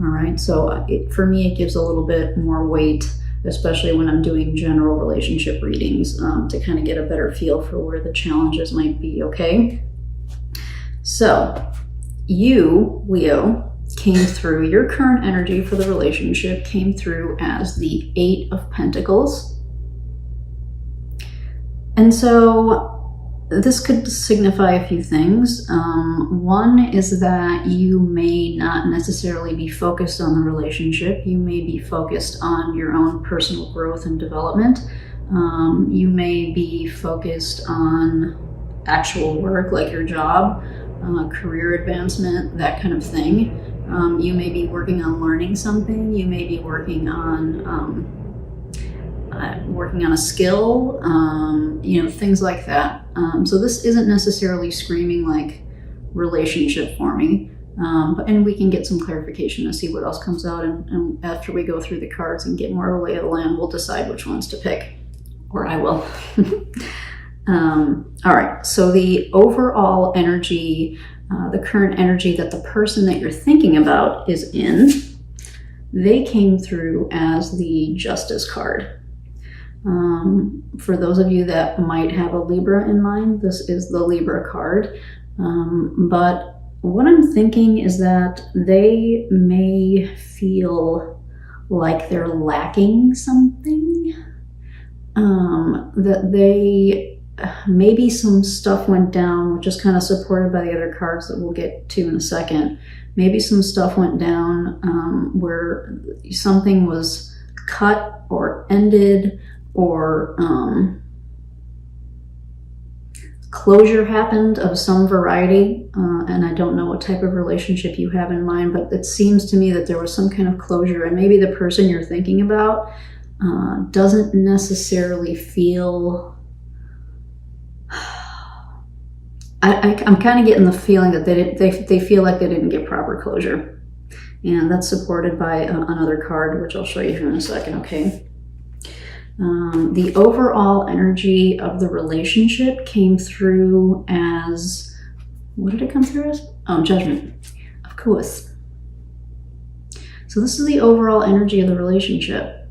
All right, so for me, it gives a little bit more weight, especially when I'm doing general relationship readings, to kind of get a better feel for where the challenges might be, okay? So you, Leo, came through, your current energy for the relationship came through as the 8 of Pentacles. And so this could signify a few things. One is that you may not necessarily be focused on the relationship. You may be focused on your own personal growth and development. You may be focused on actual work, like your job, career advancement, that kind of thing. You may be working on learning something. You may be working on a skill, things like that. So this isn't necessarily screaming like relationship forming, and we can get some clarification to see what else comes out. And after we go through the cards and get more of a lay of the land, we'll decide which ones to pick, or I will. All right, so the overall energy, the current energy that the person that you're thinking about is in, they came through as the Justice card. For those of you that might have a Libra in mind, this is the Libra card. But what I'm thinking is that they may feel like they're lacking something, that they, maybe some stuff went down, which is kind of supported by the other cards that we'll get to in a second. Maybe some stuff went down where something was cut or ended, or closure happened of some variety, and I don't know what type of relationship you have in mind, but it seems to me that there was some kind of closure, and maybe the person you're thinking about doesn't necessarily feel... I'm kind of getting the feeling that they feel like they didn't get proper closure, and that's supported by another card, which I'll show you here in a second, okay? The overall energy of the relationship came through as, what did it come through as? Oh, Judgment, of course. So this is the overall energy of the relationship.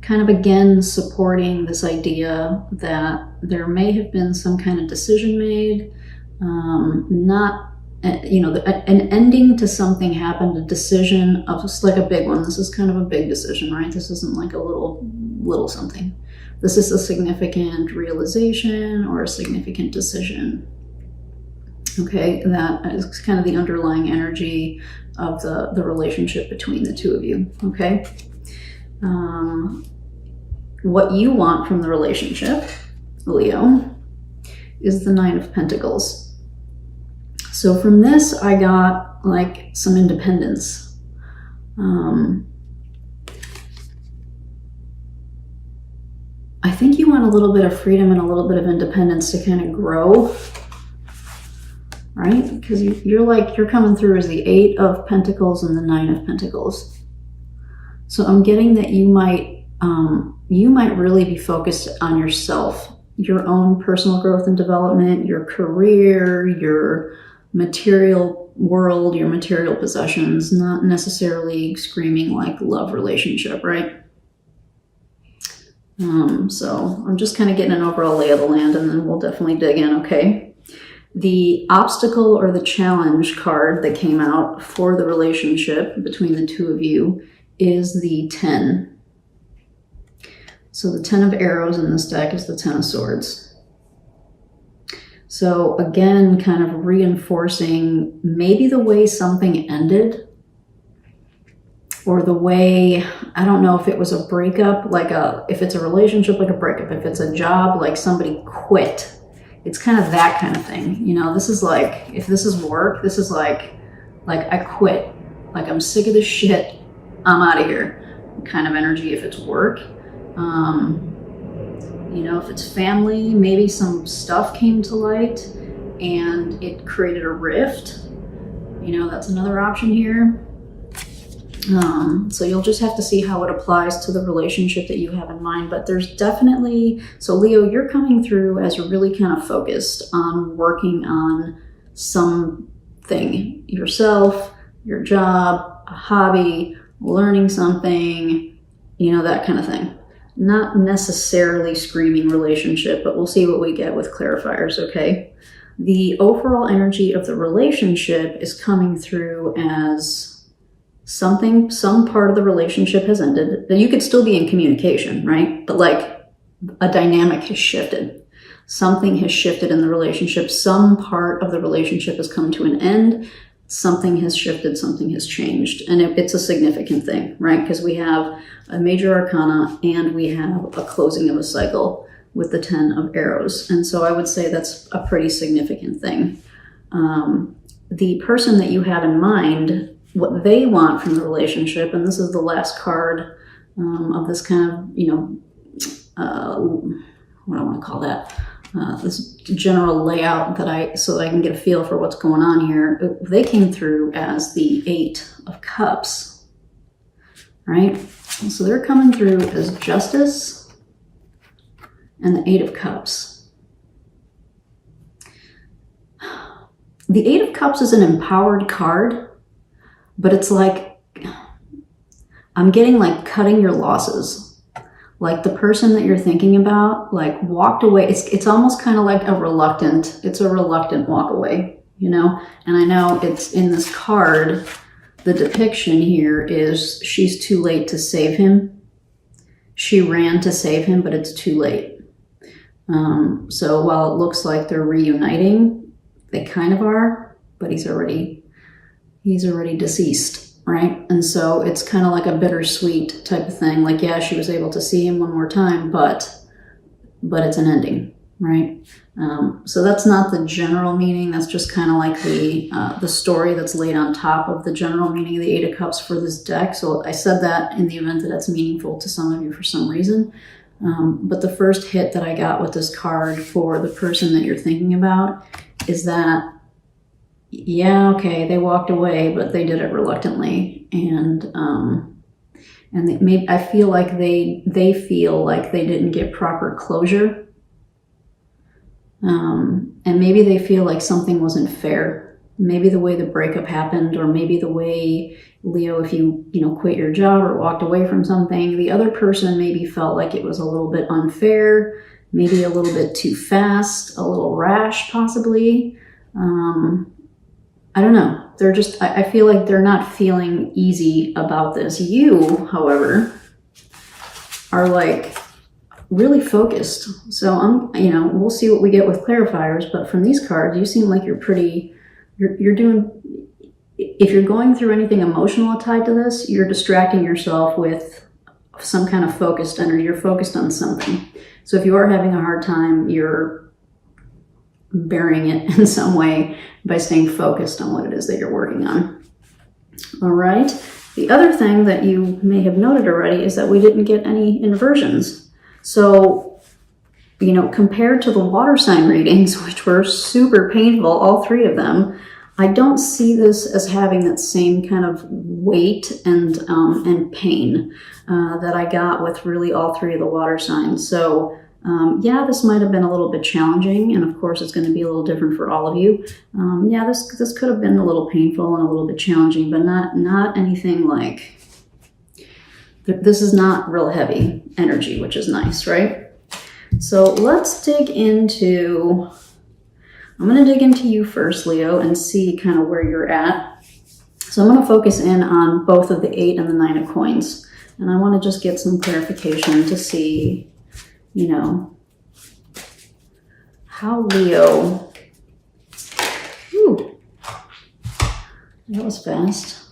Kind of again supporting this idea that there may have been some kind of decision made, an ending to something happened, a decision of just like a big one. This is kind of a big decision, right? This isn't like a little something. This is a significant realization or a significant decision. Okay, that is kind of the underlying energy of the relationship between the two of you, okay? What you want from the relationship, Leo, is the 9 of Pentacles. So from this, I got like some independence. I think you want a little bit of freedom and a little bit of independence to kind of grow, right? Because you're coming through as the 8 of Pentacles and the 9 of Pentacles. So I'm getting that you might really be focused on yourself, your own personal growth and development, your career, your material world, your material possessions, not necessarily screaming like love relationship, right? So I'm just kind of getting an overall lay of the land, and then we'll definitely dig in, okay? The obstacle or the challenge card that came out for the relationship between the two of you is the 10. So the 10 of arrows in this deck is the 10 of swords. So again, kind of reinforcing maybe the way something ended, or the way, I don't know if it was a breakup, if it's a relationship, like a breakup, if it's a job, like somebody quit. It's kind of that kind of thing. You know, this is like, if this is work, this is like I quit. Like I'm sick of this shit, I'm out of here kind of energy if it's work. If it's family, maybe some stuff came to light and it created a rift. That's another option here. So you'll just have to see how it applies to the relationship that you have in mind. But there's definitely, so Leo, you're coming through as really kind of focused on working on something, yourself, your job, a hobby, learning something, you know, that kind of thing. Not necessarily screaming relationship, but we'll see what we get with clarifiers, okay? The overall energy of the relationship is coming through as something, some part of the relationship has ended. You could still be in communication, right? But like a dynamic has shifted. Something has shifted in the relationship. Some part of the relationship has come to an end. Something has shifted, something has changed. And it's a significant thing, right? Because we have a major arcana and we have a closing of a cycle with the 10 of arrows. And so I would say that's a pretty significant thing. The person that you have in mind, what they want from the relationship, and this is the last card of this kind of, you know, what do I want to call that? This general layout so that I can get a feel for what's going on here. They came through as the 8 of Cups, right? So they're coming through as Justice and the 8 of Cups. The 8 of Cups is an empowered card, but it's like, I'm getting like cutting your losses. Like the person that you're thinking about, like walked away. It's almost kind of like a reluctant walk away, you know? And I know it's in this card, the depiction here is she's too late to save him. She ran to save him, but it's too late. So while it looks like they're reuniting, they kind of are, but he's already deceased. Right? And so it's kind of like a bittersweet type of thing. Like, yeah, she was able to see him one more time, but it's an ending, right? So that's not the general meaning. That's just kind of like the story that's laid on top of the general meaning of the 8 of Cups for this deck. So I said that in the event that that's meaningful to some of you for some reason. But the first hit that I got with this card for the person that you're thinking about is that, yeah, okay, they walked away, but they did it reluctantly, and I feel like they feel like they didn't get proper closure, and maybe they feel like something wasn't fair. Maybe the way the breakup happened, or maybe the way, Leo, if you quit your job or walked away from something, the other person maybe felt like it was a little bit unfair, maybe a little bit too fast, a little rash, possibly. I don't know. They're just, I feel like they're not feeling easy about this. You, however, are like really focused. So we'll see what we get with clarifiers, but from these cards, you seem like you're doing, if you're going through anything emotional tied to this, you're distracting yourself with some kind of focused energy. You're focused on something. So if you are having a hard time, you're burying it in some way by staying focused on what it is that you're working on. All right. The other thing that you may have noted already is that we didn't get any inversions. So, compared to the water sign readings, which were super painful, all 3 of them, I don't see this as having that same kind of weight and pain that I got with really all 3 of the water signs. So, yeah, this might have been a little bit challenging, and of course it's going to be a little different for all of you. Yeah, this could have been a little painful and a little bit challenging, but not anything like, this is not real heavy energy, which is nice, right? So let's dig into, I'm going to dig into you first, Leo, and see kind of where you're at. So I'm going to focus in on both of the 8 and the 9 of coins, and I want to just get some clarification to see how Leo, that was fast.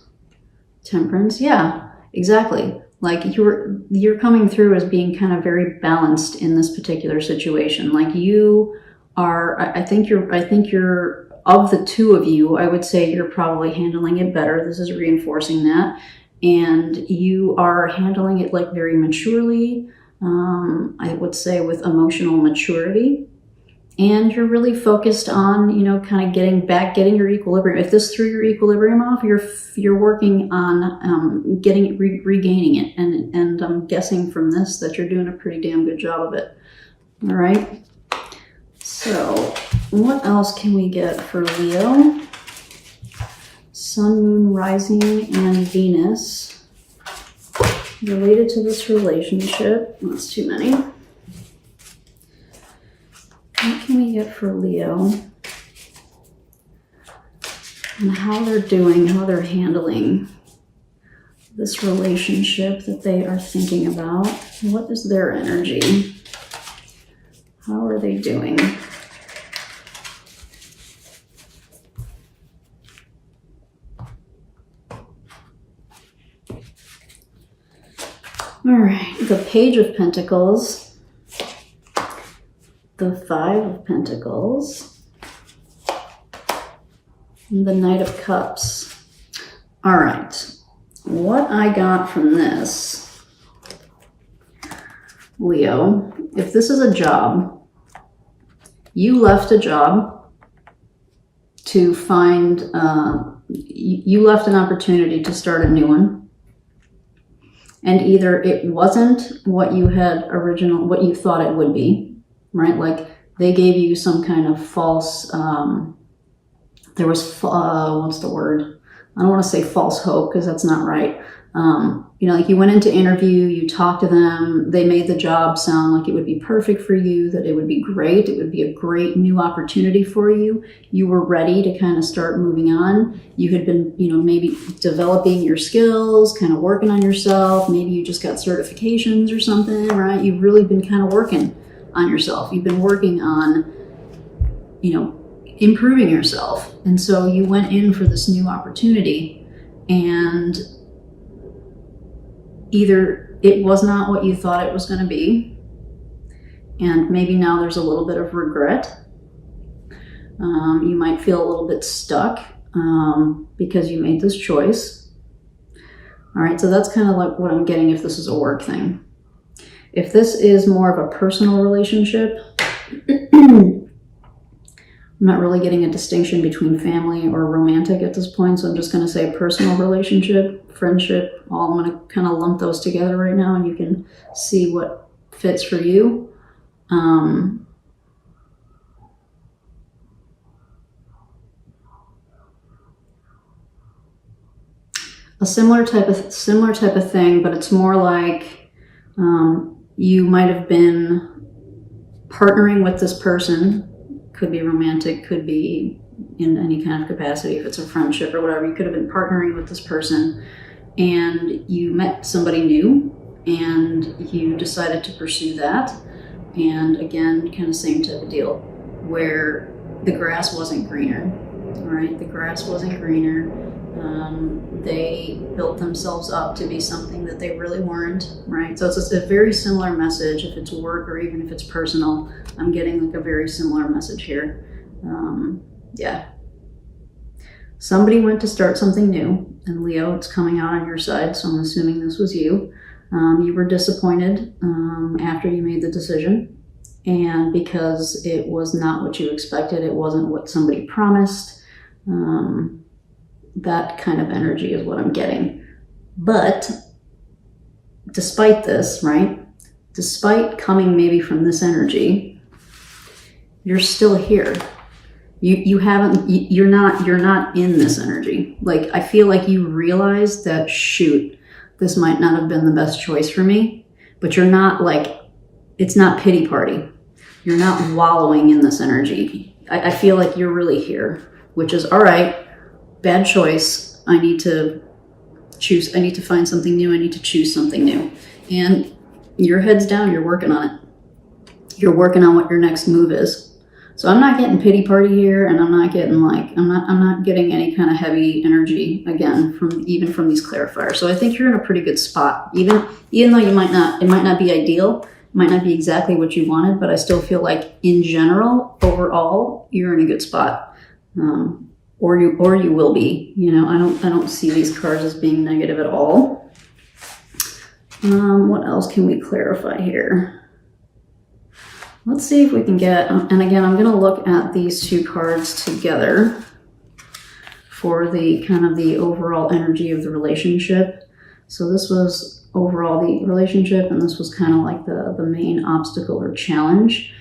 Temperance, yeah, exactly. Like you're coming through as being kind of very balanced in this particular situation. Like you are, I think you're of the 2 of you, I would say you're probably handling it better. This is reinforcing that. And you are handling it like very maturely. I would say with emotional maturity, and you're really focused on, kind of getting your equilibrium. If this threw your equilibrium off, you're working on regaining it, and I'm guessing from this that you're doing a pretty damn good job of it. All right. So what else can we get for Leo? Sun, Moon, Rising, and Venus related to this relationship. That's too many. What can we get for Leo? And how they're doing, how they're handling this relationship that they are thinking about. What is their energy? How are they doing? All right, the Page of Pentacles, the Five of Pentacles, and the Knight of Cups. All right, what I got from this, Leo, if this is a job, you left a job to find, you left an opportunity to start a new one. And either it wasn't what you had what you thought it would be, right? Like they gave you some kind of false, there was, what's the word? I don't want to say false hope because that's not right. You know, like you went into interview, you talked to them, they made the job sound like it would be perfect for you, that it would be great, it would be a great new opportunity for you. You were ready to kind of start moving on. You had been, you know, maybe developing your skills, kind of working on yourself. Maybe you just got certifications or something, right? You've really been kind of working on yourself. You've been working on, you know, improving yourself. And so you went in for this new opportunity and either it was not what you thought it was going to be, and maybe now there's a little bit of regret. You might feel a little bit stuck because you made this choice. All right, so that's kind of like what I'm getting if this is a work thing. If this is more of a personal relationship, I'm not really getting a distinction between family or romantic at this point, so I'm just going to say personal relationship, friendship, all. I'm going to kind of lump those together right now, and you can see what fits for you. A similar type of thing, but it's more like you might have been partnering with this person. Could be romantic, could be in any kind of capacity. If it's a friendship or whatever, you could have been partnering with this person and you met somebody new and you decided to pursue that. And again, kind of same type of deal where the grass wasn't greener. All right, the grass wasn't greener. They built themselves up to be something that they really weren't, right? So it's a very similar message. If it's work or even if it's personal, I'm getting like a very similar message here. Yeah. Somebody went to start something new, and Leo, it's coming out on your side, so I'm assuming this was you. You were disappointed after you made the decision, and because it was not what you expected, it wasn't what somebody promised. That kind of energy is what I'm getting. But despite this, right? Despite coming maybe from this energy, you're still here. You're not in this energy. Like, I feel like you realize that, shoot, this might not have been the best choice for me, but you're not like, it's not pity party. You're not wallowing in this energy. I feel like you're really here, which is, all right, bad choice. I need to find something new. I need to choose something new. And your head's down, you're working on it. You're working on what your next move is. So I'm not getting pity party here, and I'm not getting like, I'm not getting any kind of heavy energy again from these clarifiers. So I think you're in a pretty good spot. Even though it might not be ideal, it might not be exactly what you wanted, but I still feel like in general, overall, you're in a good spot. Or you will be. You know, I don't see these cards as being negative at all. What else can we clarify here? Let's see if we can get, and again, I'm going to look at these two cards together for the kind of the overall energy of the relationship. So this was overall the relationship, and this was kind of like the main obstacle or challenge.